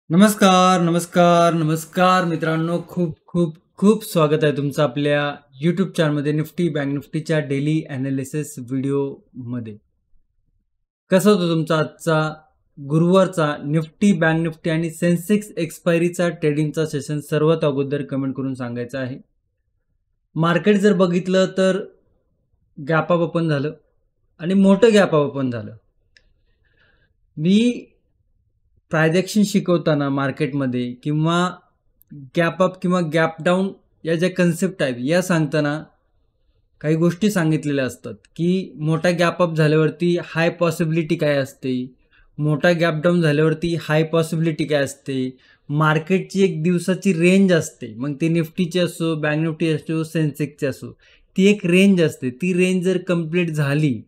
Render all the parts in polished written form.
नमस्कार, नमस्कार, नमस्कार मित्रांनो. खूप खूप खूप स्वागत आहे तुमचं आपल्या यूट्यूब चॅनलमध्ये निफ्टी बँक निफ्टीच्या डेली ॲनालिसिस व्हिडिओमध्ये. कसा होता तुमचा आजचा गुरुवारचा निफ्टी बँक निफ्टी आणि सेन्सेक्स एक्सपायरीचा ट्रेडिंगचा सेशन? सर्वात अगोदर कमेंट करून सांगायचं आहे. मार्केट जर बघितलं तर गॅप अप ओपन झालं आणि मोठं गॅप अप ओपन झालं. मी प्रायजेक्शन शिकवताना मार्केटमध्ये किंवा गॅप अप किंवा गॅप डाऊन या ज्या कन्सेप्ट आहेत या सांगताना काही गोष्टी सांगितलेल्या असतात की मोठा गॅप अप झाल्यावरती हाय पॉसिबिलिटी काय असते, मोठा गॅप डाऊन झाल्यावरती हाय पॉसिबिलिटी काय असते, मार्केटची एक दिवसाची रेंज असते, मग ती निफ्टीची असो, बँक निफ्टी असो, सेन्सेक्सची असो, ती एक रेंज असते. ती रेंज जर कंप्लीट झाली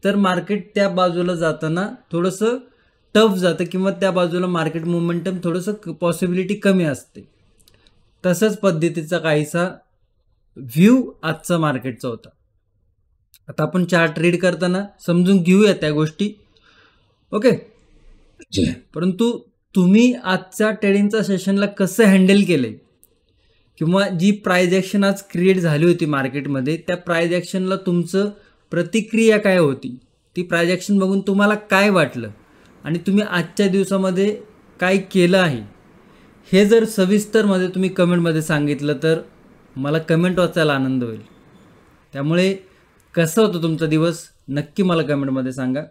तर मार्केट त्या बाजूला जाताना थोडंसं टफ जातं किंवा त्या बाजूला मार्केट मोमेंटम थोडंसं पॉसिबिलिटी कमी असते. तसंच पद्धतीचा काहीसा व्ह्यू आजचा मार्केटचा होता. आता आपण चार्ट रीड करताना समजून घेऊया त्या गोष्टी, ओके. परंतु तुम्ही आजच्या ट्रेडिंगच्या सेशनला कसं हँडल केलंय किंवा जी प्राइस ॲक्शन आज क्रिएट झाली होती मार्केटमध्ये, त्या प्राइस ॲक्शनला तुमचं प्रतिक्रिया काय होती, ती प्राइस ॲक्शन बघून तुम्हाला काय वाटलं आणि तुम्ही आजच्या दिवसामध्ये काय केलं आहे, हे जर सविस्तरमध्ये तुम्ही कमेंटमध्ये सांगितलं तर मला कमेंट वाचायला आनंद होईल. त्यामुळे कसं होतं तुमचा दिवस नक्की मला कमेंटमध्ये सांगा.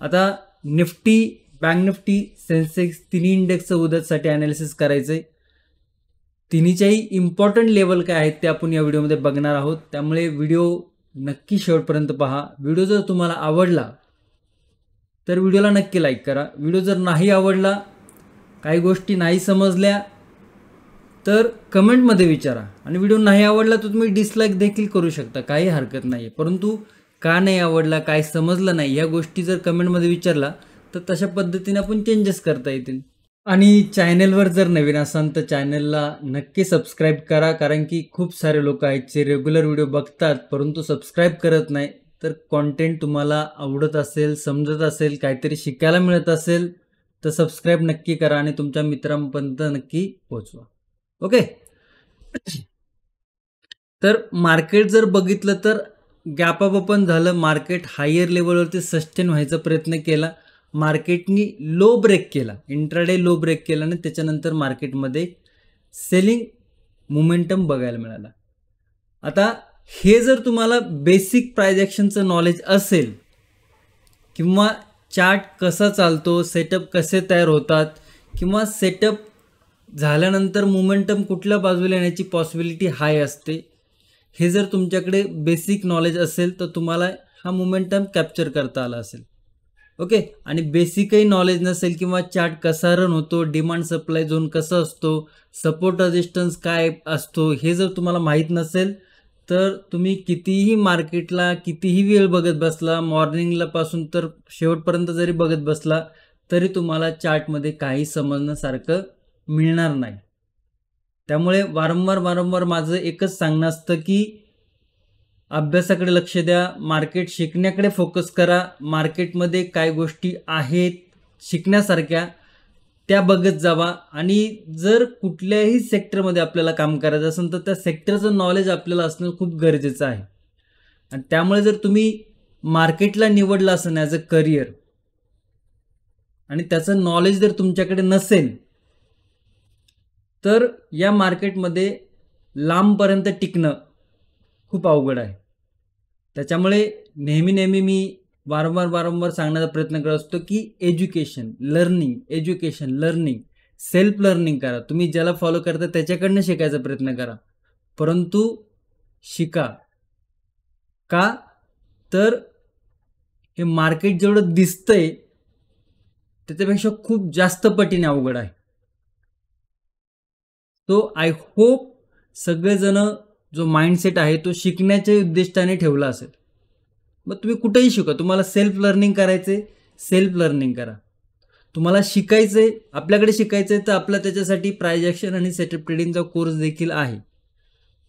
आता निफ्टी, बँक निफ्टी, सेन्सेक्स तिन्ही इंडेक्सचं उद्यासाठी ॲनालिसिस करायचं आहे. तिन्हीच्याही इम्पॉर्टंट लेवल काय आहेत ते आपण या व्हिडिओमध्ये बघणार आहोत. त्यामुळे व्हिडिओ नक्की शेवटपर्यंत पहा. व्हिडिओ जर तुम्हाला आवडला तर व्हिडिओला नक्की लाईक करा. व्हिडिओ जर नाही आवडला, काही गोष्टी नाही समजल्या तर कमेंटमध्ये विचारा. आणि व्हिडिओ नाही आवडला तर तुम्ही डिसलाईक देखील करू शकता, काही हरकत नाही आहे. परंतु का नाही आवडला, काय समजलं नाही, या गोष्टी जर कमेंटमध्ये विचारला तर तशा पद्धतीने आपण चेंजेस करता येतील. आणि चॅनलवर जर नवीन असाल तर चॅनलला नक्की सबस्क्राईब करा, कारण की खूप सारे लोक आहेत जे रेग्युलर व्हिडिओ बघतात परंतु सबस्क्राईब करत नाही. तर कॉन्टेंट तुम्हाला आवडत असेल, समजत असेल, काहीतरी शिकायला मिळत असेल तर सबस्क्राईब नक्की करा आणि तुमच्या मित्रांपर्यंत नक्की पोहोचवा, ओके. तर मार्केट जर बघितलं तर गॅप अप ओपन झालं, मार्केट हायर लेवलवरती सस्टेन व्हायचा प्रयत्न केला, मार्केटनी लो ब्रेक केला, इंट्राडे लो ब्रेक केला आणि त्याच्यानंतर मार्केटमध्ये सेलिंग मोमेंटम बघायला मिळाला. आता हे जर तुम्हाला बेसिक प्राइस ॲक्शनचं नॉलेज असेल किंवा चार्ट कसा चालतो, सेटअप कसे तयार होतात किंवा सेटअप झाल्यानंतर मोमेंटम कुठल्या बाजूला येण्याची पॉसिबिलिटी हाय असते, हे जर तुमच्याकडे बेसिक नॉलेज असेल तर तुम्हाला हा मोमेंटम कॅप्चर करता आला असेल, ओके. आणि बेसिकही नॉलेज नसेल किंवा चार्ट कसा रन होतो, डिमांड सप्लाय झोन कसा असतो, सपोर्ट रेजिस्टन्स काय असतो, हे जर तुम्हाला माहीत नसेल तर तुम्ही कितीही मार्केटला कितीही वेळ बघत बसला, मॉर्निंगला पासून तर शेवटपर्यंत जरी बघत बसला तरी तुम्हाला चार्टमध्ये काही समजण्यासारखं मिळणार नाही. त्यामुळे वारंवार माझं एकच सांगणं असतं की अभ्यासाकडे लक्ष द्या, मार्केट शिकण्याकडे फोकस करा. मार्केटमध्ये काय गोष्टी आहेत शिकण्यासारख्या त्या बघत जावा. आणि जर कुठल्याही सेक्टरमध्ये आपल्याला काम करायचं असेल तर त्या सेक्टरचं नॉलेज आपल्याला असणं खूप गरजेचं आहे. आणि त्यामुळे जर तुम्ही मार्केटला निवडलं असेल ॲज अ करिअर आणि त्याचं नॉलेज जर तुमच्याकडे नसेल तर या मार्केटमध्ये लांबपर्यंत टिकणं खूप अवघड आहे. त्याच्यामुळे नेहमी मी वारंवार सांगण्याचा प्रयत्न करत असतो की एज्युकेशन लर्निंग सेल्फ लर्निंग करा. तुम्ही ज्याला फॉलो करता त्याच्याकडनं शिकायचा प्रयत्न करा, परंतु शिका. का तर हे मार्केट जेवढं दिसतंय त्याच्यापेक्षा खूप जास्त पटीने अवघड आहे. तो आय होप सगळेजण जो माइंडसेट आहे तो शिकण्याच्या उद्दिष्टाने ठेवला असेल. मग तुम्ही कुठेही शिका, तुम्हाला सेल्फ लर्निंग करायचे, सेल्फ लर्निंग करा. तुम्हाला शिकायचंय, आपल्याकडे शिकायचंय तर आपला त्याच्यासाठी प्राइस ॲक्शन आणि सेटअप ट्रेडिंगचा कोर्स देखील आहे.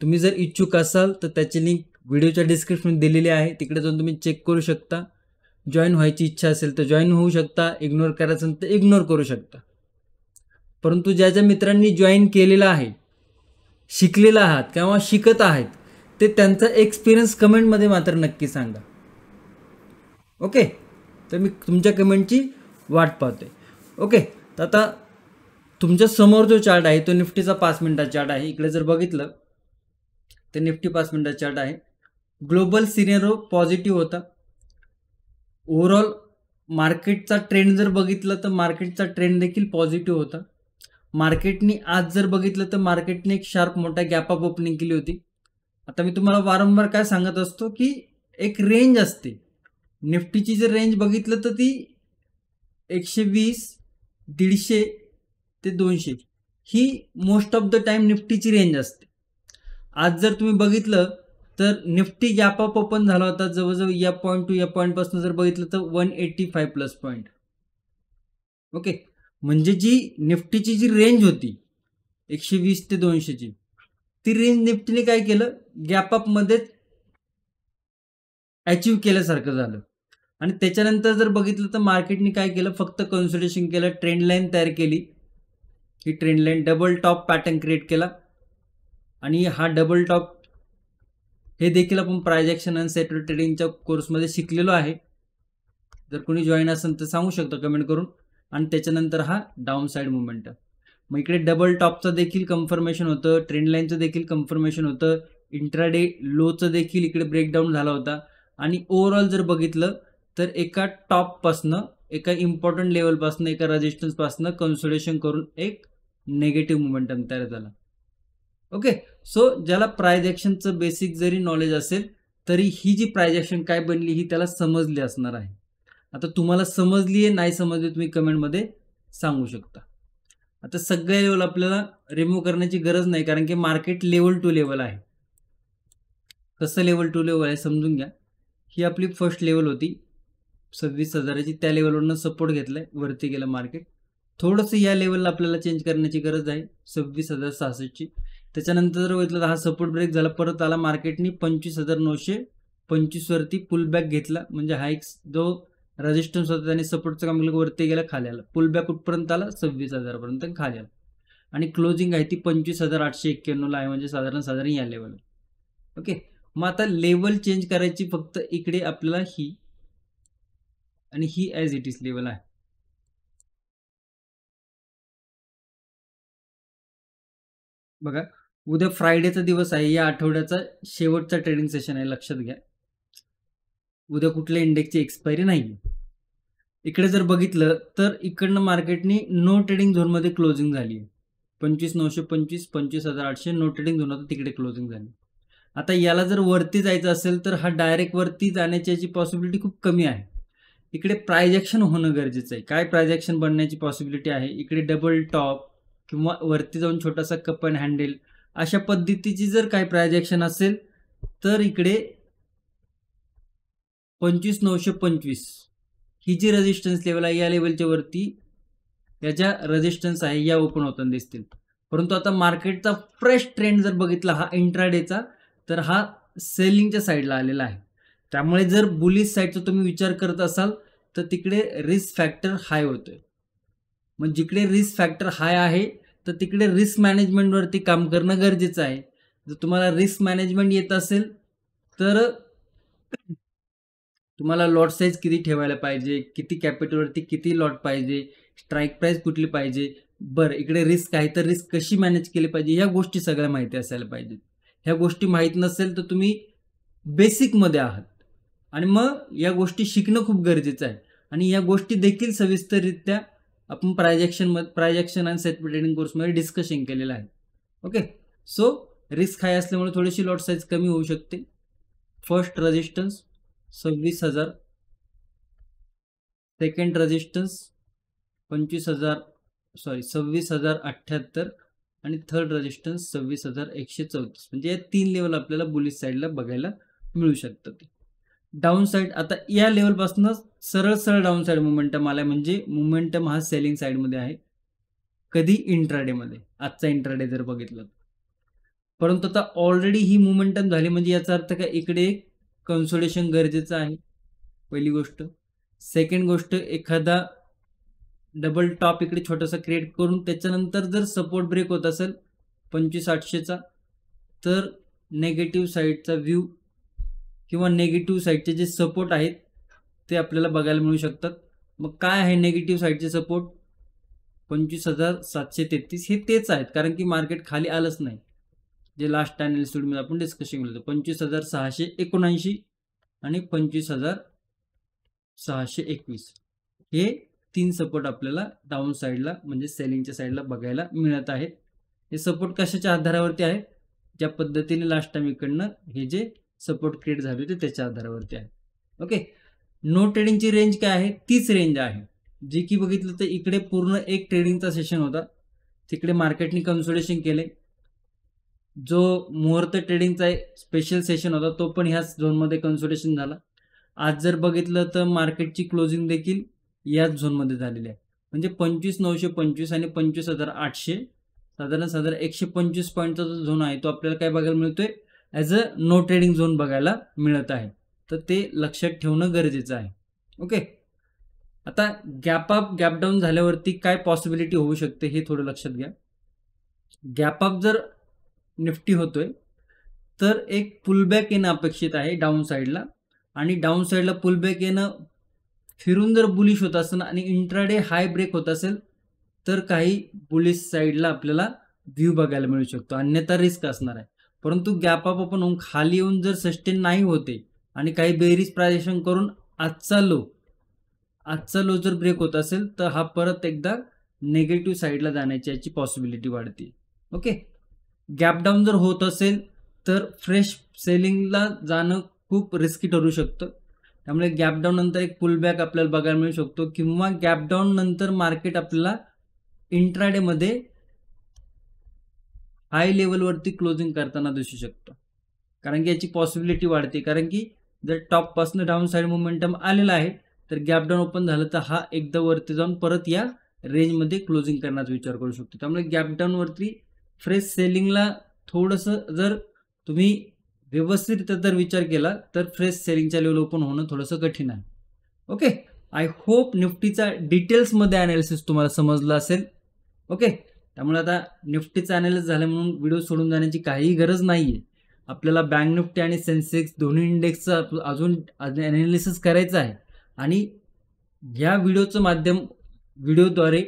तुम्ही जर इच्छुक असाल तर त्याची लिंक व्हिडिओच्या डिस्क्रिप्शनमध्ये दिलेली आहे, तिकडे जाऊन तुम्ही चेक करू शकता. जॉईन व्हायची इच्छा असेल तर जॉईन होऊ शकता, इग्नोर करायचं तर इग्नोर करू शकता. परंतु ज्या ज्या मित्रांनी जॉईन केलेलं आहे, शिकलेला आहात किंवा शिकत आहेत, ते त्यांचा एक्सपिरियन्स कमेंटमध्ये मात्र नक्की सांगा. ओके, तर मी तुमच्या कमेंटची वाट पाहतोय. ओके, तर आता तुमच्या समोर जो चार्ट आहे तो निफ्टीचा 5 मिनिटाचा चार्ट आहे. इकडे जर बघितलं तर निफ्टी 5 मिनिटाचा चार्ट आहे. ग्लोबल सिनेरिओ पॉझिटिव्ह होता. ओव्हरऑल मार्केटचा ट्रेंड जर बघितलं तर मार्केटचा ट्रेंड देखील पॉझिटिव्ह होता. मार्केटनी आज जर बघितलं तर मार्केटने एक शार्प मोठा गॅप अप ओपनिंग केली होती. आता मी तुम्हाला वारंवार काय सांगत असतो की एक रेंज असते. निफ्टीची जर रेंज बघितलं तर ती 120, 150 ते 200 ही मोस्ट ऑफ द टाइम निफ्टीची रेंज असते. आज जर तुम्ही बघितलं तर निफ्टी गॅप अप ओपन झाला होता जवळजवळ या पॉईंट टू या पॉईंटपासून जर बघितलं तर 185 प्लस पॉईंट. ओके, म्हणजे जी निफ्टीची जी रेंज होती 120 ते 200ची, ती रेंज निफ्टीने काय केलं, गॅप अप मध्ये अचीव केल्यासारखं झालं. आणि त्याच्यानंतर जर बघितलं तर मार्केटने काय केलं, फक्त कन्सोलिडेशन केलं, ट्रेंड लाईन तयार केली. ही trend line double top pattern create केला आणि हा डबल टॉप हे देखील आपण प्राइस ॲक्शन आणि सेटल ट्रेडिंगच्या कोर्समध्ये शिकलेलो आहे. जर कोणी जॉईन असेल तर सांगू शकतो कमेंट करून. आणि त्याच्यानंतर हा डाऊन साईड मुवमेंट. मग इकडे डबल टॉपचं देखील कन्फर्मेशन होतं, ट्रेंड लाईनचं देखील कन्फर्मेशन होतं, इंट्राडे लोचं देखील इकडे ब्रेकडाऊन झाला होता. आणि ओव्हरऑल जर बघितलं तर एका टॉपपासनं, एका इम्पॉर्टंट लेवलपासनं, एका रेजिस्टन्सपासनं कन्सोलिडेशन करून एक नेगेटिव्ह मोमेंटम तयार झाला. ओके, सो ज्याला प्राइस ॲक्शनचं बेसिक जरी नॉलेज असेल तरी ही जी प्राइस ॲक्शन काय बनली ही त्याला समजली असणार आहे. आता तुम्हाला समजली आहे नाही समजली तुम्ही कमेंटमध्ये सांगू शकता. आता सगळ्या लेवल आपल्याला रिमूव्ह करण्याची गरज नाही, कारण की मार्केट लेवल टू लेवल आहे. कसं लेवल टू लेवल आहे समजून घ्या. ही आपली फर्स्ट लेवल होती 26,000ची, त्या लेवलवरनं सपोर्ट घेतलाय, वरती गेलं मार्केट. थोडंसं या लेवलला आपल्याला चेंज करण्याची गरज आहे 26,066ची. त्याच्यानंतर जर बघितलं तर हा सपोर्ट ब्रेक झाला, परत आला मार्केटनी 25,925 वरती पुल बॅक घेतला. म्हणजे हा एक जो रेजिस्टन्स होता त्याने सपोर्टचं काम केलं, वरती गेला, खाली आला, पुल बॅक कुठपर्यंत आला 26,000पर्यंत खाली आला. आणि क्लोजिंग आहे ती 25,891ला आहे, म्हणजे साधारण या लेवल. ओके, मग आता लेवल चेंज करायची फक्त इकडे आपल्याला ही आणि ही ॲज इट इज लेवल आहे. बघा, उद्या फ्रायडेचा दिवस आहे, या आठवड्याचा शेवटचा ट्रेडिंग सेशन आहे, लक्षात घ्या. उद्या कुठल्या इंडेक्सची एक्सपायरी नाही. इकडे जर बघितलं तर इकडनं मार्केटनी नो ट्रेडिंग झोनमध्ये क्लोजिंग झाली. 25,925, 25,800 नो ट्रेडिंग झोन होता, तिकडे क्लोजिंग झाली. आता याला जर वरती जायचं असेल तर हा डायरेक्ट वरती जाण्याची याची पॉसिबिलिटी खूप कमी आहे. इकडे प्राइस ॲक्शन होणं गरजेचं आहे. काय प्राइस ॲक्शन बनण्याची पॉसिबिलिटी आहे, इकडे डबल टॉप किंवा वरती जाऊन छोटासा कप अँड हँडल अशा पद्धतीची जर काय प्राइस ॲक्शन असेल तर इकडे 25,925 ही जी रेजिस्टन्स लेवल आहे या लेवलच्या वरती याच्या रेजिस्टन्स आहे या ओपन होताना दिसतील. परंतु आता मार्केटचा फ्रेश ट्रेंड जर बघितला हा इंट्राडेचा, तर हा सेलिंगच्या साईडला आलेला आहे. त्यामुळे जर बुलिश साईडचा तुम्ही विचार करत असाल तर तिकडे रिस्क फॅक्टर हाय होतोय. मग जिकडे रिस्क फॅक्टर हाय आहे तर तिकडे रिस्क मॅनेजमेंटवरती काम करणं गरजेचं आहे. जर तुम्हाला रिस्क मॅनेजमेंट येत असेल तर तुम्हाला लॉट साईज किती ठेवायला पाहिजे, किती कॅपिटलवरती किती लॉट पाहिजे, स्ट्राईक प्राईस कुठली पाहिजे, बरं इकडे रिस्क आहे तर रिस्क कशी मॅनेज केली पाहिजे, ह्या गोष्टी सगळ्या माहिती असायला पाहिजेत. ह्या गोष्टी माहीत नसेल तर तुम्ही बेसिकमध्ये आहात. आणि मग या गोष्टी शिकणं खूप गरजेचं आहे. आणि या गोष्टी देखील सविस्तररित्या आपण प्राइस ॲक्शन आणि सेट ट्रेडिंग कोर्समध्ये डिस्कशन केलेलं आहे. ओके, सो रिस्क हाय असल्यामुळे थोडीशी लॉट साईज कमी होऊ शकते. फर्स्ट रेजिस्टन्स 26,000, सेकंड रेजिस्टन्स 26,078 आणि थर्ड रेजिस्टन्स 26,134. म्हणजे या 3 लेवल आपल्याला बुलिश साईडला बघायला मिळू शकतात. डाऊन साईड आता या लेवलपासून सरळ डाऊन साईड मोमेंटम आलाय, म्हणजे मोमेंटम हा सेलिंग साईडमध्ये आहे. कधी इंट्राडेमध्ये, आजचा इंट्राडे जर बघितलं. परंतु आता ऑलरेडी ही मोमेंटम झाली, म्हणजे याचा अर्थ काय, इकडे कन्सोलिडेशन गरजेचं आहे, पहिली गोष्ट. सेकंड गोष्ट, एखादा डबल टॉप इकडे छोटासा क्रिएट करून त्याच्यानंतर जर सपोर्ट ब्रेक होत असेल 25,800चा, तर नेगेटिव्ह साईडचा व्ह्यू किंवा नेगेटिव्ह साईडचे जे सपोर्ट आहेत ते आपल्याला बघायला मिळू शकतात. मग काय आहे नेगेटिव्ह साईडचे सपोर्ट? 25,733 हे तेच आहेत, कारण की मार्केट खाली आलंच नाही. जे लास्ट ॲनालिसिसमध्ये आपण डिस्कशन केलं होतं 25,679 आणि 25,621 हे 3 सपोर्ट आपल्याला डाऊन साईडला म्हणजे सेलिंगच्या साईडला बघायला मिळत आहेत. हे सपोर्ट कशाच्या आधारावरती आहेत? ज्या पद्धतीने लास्ट टाइम इकडनं हे जे सपोर्ट क्रिएट झाले होते त्याच्या आधारावरती आहे. ओके, नो ट्रेडिंगची रेंज काय आहे? तीच रेंज आहे जी की बघितलं तर इकडे पूर्ण एक ट्रेडिंगचा सेशन होता, तिकडे मार्केटने कन्सोलिडेशन केले. जो मुहूर्त ट्रेडिंगचा स्पेशल सेशन होता तो पण ह्याच झोनमध्ये कन्सोलिडेशन झाला. आज जर बघितलं तर मार्केटची क्लोजिंग देखील याच झोनमध्ये झालेली आहे. म्हणजे 25,925 आणि 25,800 साधारण 125 पॉईंटचा जो झोन आहे तो आपल्याला काय बघायला मिळतोय? As a no trading zone बघायला मिळत आहे. तर ते लक्षात ठेवणं गरजेचं आहे. ओके, आता गॅप अप गॅप डाऊन झाल्यावरती काय पॉसिबिलिटी होऊ शकते हे थोडं लक्षात घ्या. गॅप अप जर निफ्टी होतोय तर एक पुलबॅक येणं अपेक्षित आहे डाऊन साईडला, आणि डाऊन साईडला पुलबॅक येणं फिरून जर बुलिश होत असेल आणि इंट्राडे हाय ब्रेक होत असेल तर काही बुलिश साईडला आपल्याला व्ह्यू बघायला मिळू शकतो, अन्यथा रिस्क असणार आहे. परंतु गॅप अप आपण होऊन खाली येऊन जर सस्टेन नाही होते आणि काही बेरीज प्रायझेशन करून आजचा लो जर ब्रेक होत असेल तर हा परत एकदा नेगेटिव्ह साईडला जाण्याची याची पॉसिबिलिटी वाढते. ओके, गॅप डाऊन जर होत असेल तर फ्रेश सेलिंगला जाणं खूप रिस्की ठरू शकतं. त्यामुळे गॅप डाऊन नंतर एक पुलबॅक आपल्याला बघायला मिळू शकतो, किंवा गॅप डाऊन नंतर मार्केट आपल्याला इंट्राडेमध्ये हाय लेवलवरती क्लोजिंग करताना दिसू शकतं, कारण की याची पॉसिबिलिटी वाढते. कारण की जर टॉपपासून डाऊन साईड मोमेंटम आलेला आहे तर गॅप डाऊन ओपन झालं तर हा एकदा वरती जाऊन परत या रेंजमध्ये क्लोजिंग करण्याचा विचार करू शकतो. त्यामुळे गॅप डाऊनवरती फ्रेश सेलिंगला थोडंसं जर तुम्ही व्यवस्थित जर विचार केला तर फ्रेश सेलिंगच्या लेवल ओपन होणं थोडंसं कठीण आहे. ओके, आय होप निफ्टीचा डिटेल्समध्ये ॲनालिसिस तुम्हाला समजलं असेल. ओके, त्यामुळे आता निफ्टीचा ॲनालिसिस झालं म्हणून व्हिडिओ सोडून जाण्याची काहीही गरज नाही आहे. आपल्याला बँक निफ्टी आणि सेन्सेक्स दोन्ही इंडेक्सचं अजून ॲनालिसिस करायचं आहे, आणि या व्हिडिओद्वारे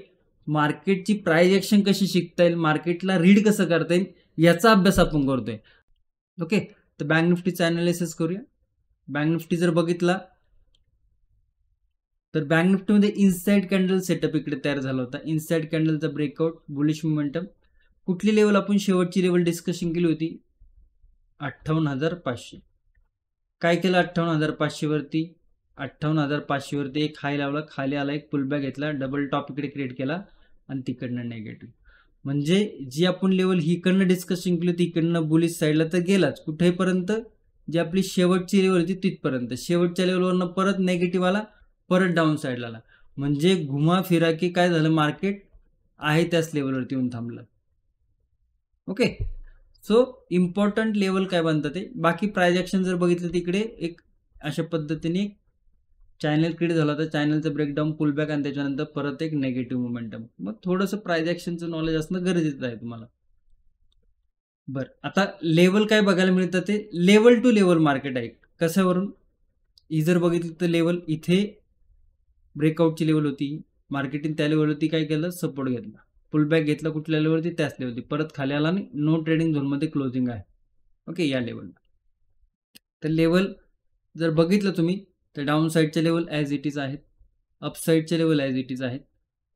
मार्केटची प्राइस ॲक्शन कशी शिकता येईल, मार्केटला रीड कसं करता येईल याचा अभ्यास आपण करतोय. ओके, तर बँक निफ्टीचा ॲनालिसिस करूया. बँक निफ्टी जर बघितला तर बँक निफ्टीमध्ये इनसाइड कॅन्डल सेटअप इकडे तयार झाला होता. इनसाइड कॅन्डलचा ब्रेकआउट, बुलिश मोमेंटम. कुठली लेवल आपण शेवटची लेवल डिस्कशन केली होती? 58,500. काय केलं 58,500 वरती? 58,500 वरती एक हाय लावला, खाली आला, एक पुलबॅक घेतला, डबल टॉप इकडे क्रिएट केला आणि तिकडनं नेगेटिव्ह. म्हणजे जी आपण लेवल हिकडनं डिस्कशन केली होती इकडनं बुलिश साईडला तर गेलाच कुठेपर्यंत, जी आपली शेवटची लेवल होती तिथपर्यंत. शेवटच्या लेवलवरनं परत नेगेटिव्ह आला, परत डाऊन साईडला आला. म्हणजे घुमा फिरा की काय झालं, मार्केट आहे त्याच लेवलवरती येऊन थांबलं. ओके, सो इम्पॉर्टंट लेवल काय बनतात ते. बाकी प्राइस ॲक्शन जर बघितलं तिकडे एक अशा पद्धतीने चॅनल क्रिएट झाला होता, चॅनलचं ब्रेकडाऊन, पुलबॅक आणि त्याच्यानंतर परत एक नेगेटिव्ह मोमेंटम. मग थोडंसं प्राइस ॲक्शनचं नॉलेज असणं गरजेचं आहे तुम्हाला. बरं, आता लेवल काय बघायला मिळतं ते लेवल टू लेवल मार्केट आहे. कशावरून? ही जर बघितलं तर लेवल इथे ब्रेकआउटची लेवल होती, मार्केटिंग त्या लेवलवरती काय केलं, सपोर्ट घेतला, पुलबॅक घेतला कुठल्या लेवलवरती, त्याच लेवलवरती परत खाली आला आणि नो ट्रेडिंग झोनमध्ये क्लोजिंग आहे. ओके, या लेवलला. तर लेवल जर बघितलं तुम्ही तर डाऊन साईडचे लेवल ॲज इट इज आहेत, अप साईडचे लेवल ॲज इट इज आहेत.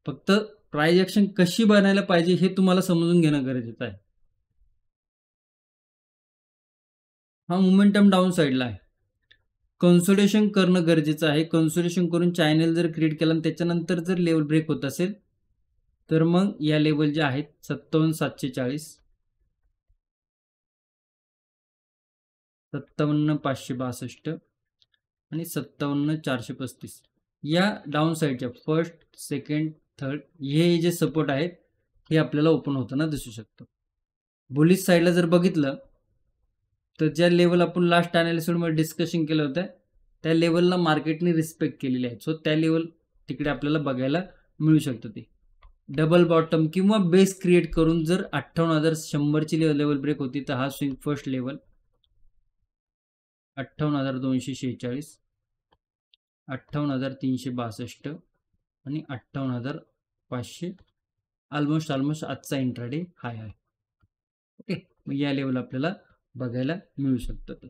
फक्त प्राइस ॲक्शन कशी बनायला पाहिजे हे तुम्हाला समजून घेणं गरजेचं आहे. हा मोमेंटम डाऊन साईडला आहे, कन्सोलिडेशन करणं गरजेचं आहे. कन्सोलिडेशन करून चॅनल जर क्रिएट केला आणि त्याच्यानंतर जर लेवल ब्रेक होत असेल तर मग या लेवल ज्या आहेत 57,740, 57,562 आणि 57,435 या डाऊन साईडच्या फर्स्ट, सेकंड, थर्ड हे जे सपोर्ट आहेत हे आपल्याला ओपन होताना दिसू शकतं. बुलिश साईडला जर बघितलं तर ज्या लेवल आपण लास्ट ॲनालिसिसमध्ये डिस्कशन केलं होतं त्या लेवलला मार्केटने रिस्पेक्ट केलेली आहे. सो त्या लेवल तिकडे आपल्याला बघायला मिळू शकतं ते डबल बॉटम किंवा बेस क्रिएट करून जर 58,100ची लेवल ब्रेक होती तर हा स्विंग फर्स्ट लेवल 58,246, 58,362 आणि 58,500 ऑलमोस्ट आजचा इंट्राडे हाय आहे. ओके, मग या लेवल आपल्याला बघायला मिळू शकतात.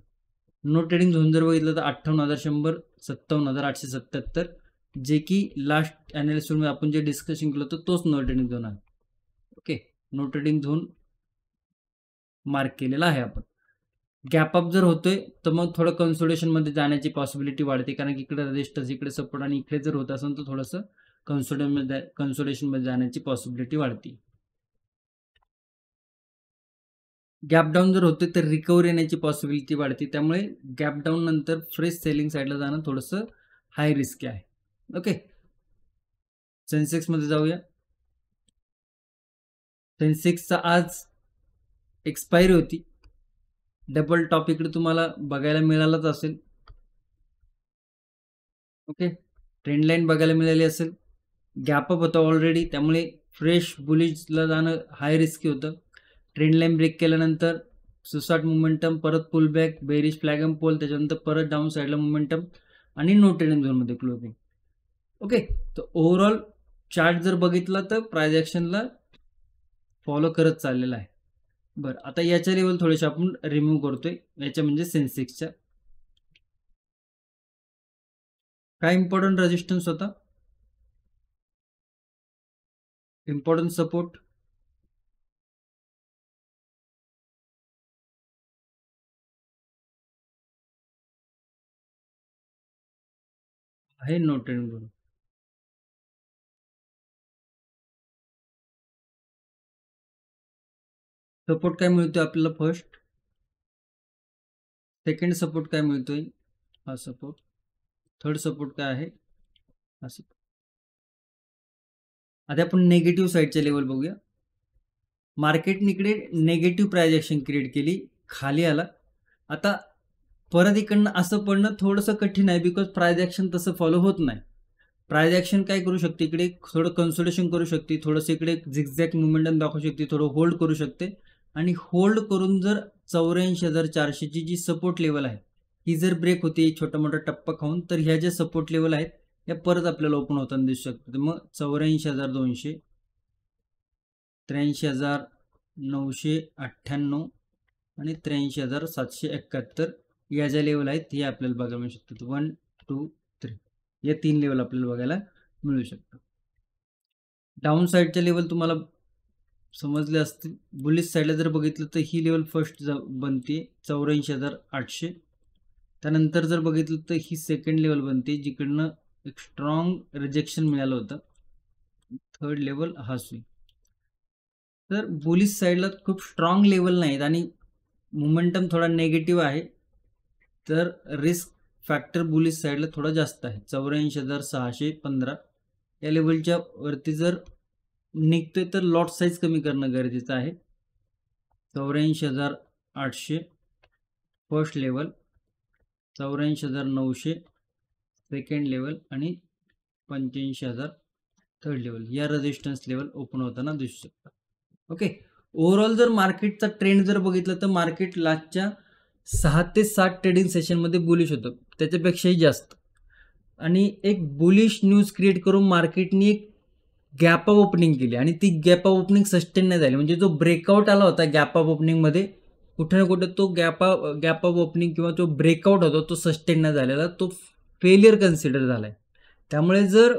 नो ट्रेडिंग झोन जर बघितलं तर 58,100, 57,877, जे की लास्ट ॲनालिसिसमध्ये आपण जे डिस्कशन केलं होतं तोच नो ट्रेडिंग झोन आहे. Okay, no trading zone mark केलेला आहे आपण. गॅप अप जर होतोय तर मग थोडं कन्सोलिडेशनमध्ये जाण्याची पॉसिबिलिटी वाढते, कारण की इकडे रेजिस्टन्स, इकडे सपोर्ट आणि इकडे जर होत असेल तर थोडंसं कन्सोलिडेशनमध्ये जाण्याची पॉसिबिलिटी वाढते. गॅप डाऊन जर होते तर रिकव्हरी येण्याची पॉसिबिलिटी वाढते, त्यामुळे गॅप डाऊन नंतर फ्रेश सेलिंग साईडला जाणं थोडंसं हाय रिस्क आहे. ओके, सेन्सेक्समध्ये जाऊया. सेन्सेक्सचा आज एक्सपायरी होती. डबल टॉप इकडे तुम्हाला बघायला मिळालाच असेल. ओके, ट्रेंड लाईन बघायला मिळाली असेल. गॅप अप होता ऑलरेडी, त्यामुळे फ्रेश बुलिशला जाणं हाय रिस्की होतं. ट्रेंड लाईन ब्रेक केल्यानंतर सुसाट मोमेंटम, परत pull back, bearish flag and pole, त्याच्यानंतर परत डाऊन साईडला मोमेंटम आणि नो ट्रेडिंग झोनमध्ये क्लोजिंग. ओके, तर ओव्हरऑल चार्ट जर बघितला तर प्राइस ॲक्शनला फॉलो करत चाललेला आहे. बरं, आता याच्या लेवल थोडेसे आपण रिमूव्ह करतोय, याच्या म्हणजे सेन्सेक्सच्या. काय इम्पॉर्टंट रेजिस्टन्स होता, इम्पॉर्टंट सपोर्ट आहे नो ट्रेडिंग झोन. सपोर्ट काय मिळतोय आपल्याला फर्स्ट, सेकंड सपोर्ट काय मिळतोय हा सपोर्ट, थर्ड सपोर्ट काय आहे हा सपोर्ट. आता आपण नेगेटिव्ह साईडच्या लेवल बघूया. मार्केटने इकडे नेगेटिव्ह प्राइस ॲक्शन क्रिएट केली, खाली आला. आता परत इकडनं असं पडणं थोडंसं कठीण आहे, बिकॉज प्राइस ॲक्शन तसं फॉलो होत नाही. प्राइस ॲक्शन काय करू शकते, इकडे थोडं कन्सोलिडेशन करू शकते, थोडंसं इकडे झिगझॅग मुवमेंट दाखवू शकते, थोडं होल्ड करू शकते. आणि होल्ड करून जर 84,400ची जी सपोर्ट लेवल आहे ही जर ब्रेक होते छोटा मोठा टप्पा खाऊन, तर ह्या ज्या सपोर्ट लेवल आहेत या परत आपल्याला ओपन होताना दिसू शकतात. मग 84,200, 83,998 आणि 83,771 या ज्या लेवल आहेत हे आपल्याला बघायला मिळू शकतात. 1, 2, 3 या 3 लेवल आपल्याला बघायला मिळू शकतात. डाऊन साईडच्या लेवल तुम्हाला समजले असतील. बुलिश साईडला जर बघितलं तर ही लेवल फर्स्ट बनते 84,800. त्यानंतर जर बघितलं तर ही सेकंड लेवल बनते, जिकडनं एक स्ट्रॉंग रिजेक्शन मिळालं होतं. थर्ड लेवल हा स्विंग. तर बुलिश साईडला खूप स्ट्रॉंग लेवल नाहीत आणि मोमेंटम थोडा नेगेटिव्ह आहे, तर रिस्क फॅक्टर बुलिश साईडला थोडा जास्त आहे. 84,615 या लेवलच्या वरती जर निघतोय तर लॉट साईज कमी करणं गरजेचं आहे. 84,800 फर्स्ट लेवल, 84,900 सेकंड लेवल आणि 85,000 थर्ड लेवल या रेजिस्टन्स लेवल ओपन होताना दिसू शकतात. ओके, ओव्हरऑल जर मार्केटचा ट्रेंड जर बघितलं तर मार्केट लास्टच्या 6 ते 7 ट्रेडिंग सेशनमध्ये बुलिश होतं, त्याच्यापेक्षाही जास्त. आणि एक बुलिश न्यूज क्रिएट करून मार्केटने एक गॅप अप ओपनिंग केली आणि ती गॅप अप ओपनिंग सस्टेन नाही झाली. म्हणजे जो ब्रेकआउट आला होता गॅप अप ओपनिंगमध्ये, कुठे ना कुठे तो गॅप अप ओपनिंग किंवा जो ब्रेकआउट होता तो सस्टेन नाही झालेला, तो फेलियर कन्सिडर झाला आहे. त्यामुळे जर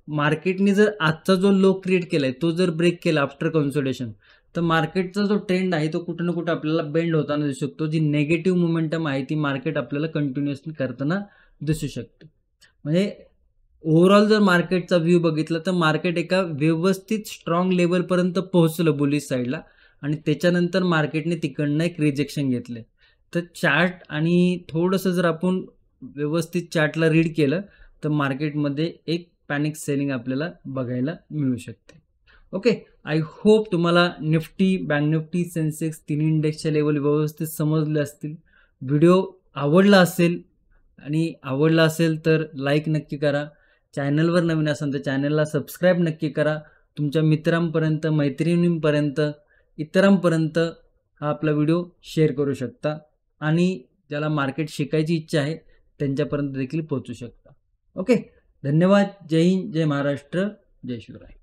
मार्केटने जर आजचा जो लो क्रिएट केला आहे तो जर ब्रेक केला आफ्टर कन्सोलिडेशन, तर मार्केटचा जो ट्रेंड आहे तो कुठे ना कुठे आपल्याला बेंड होताना दिसू शकतो. जी नेगेटिव्ह मोमेंटम आहे ती मार्केट आपल्याला कंटिन्युअसली करताना दिसू शकते. म्हणजे ओव्हरऑल जर मार्केटचा व्ह्यू बघितला तर मार्केट एका व्यवस्थित स्ट्रॉंग लेवलपर्यंत पोहोचलं बुलिश साईडला आणि त्याच्यानंतर मार्केटने तिकडनं एक रिजेक्शन घेतलं. तर चार्ट आणि थोडंसं जर आपण व्यवस्थित चार्टला रीड केलं तर मार्केटमध्ये एक पॅनिक सेलिंग आपल्याला बघायला मिळू शकते. ओके, आय होप तुम्हाला निफ्टी, बँक निफ्टी, सेन्सेक्स तिन्ही इंडेक्सच्या लेवल व्यवस्थित समजले असतील. व्हिडिओ आवडला असेल तर लाईक नक्की करा. चॅनलवर नवीन असाल तर चॅनलला सबस्क्राईब नक्की करा. तुमच्या मित्रांपर्यंत, मैत्रिणींपर्यंत, इतरांपर्यंत हा आपला व्हिडिओ शेअर करू शकता आणि ज्याला मार्केट शिकायची इच्छा आहे त्यांच्यापर्यंत देखील पोहोचू शकता. ओके, धन्यवाद. जय हिंद, जय महाराष्ट्र, जय शिवराय.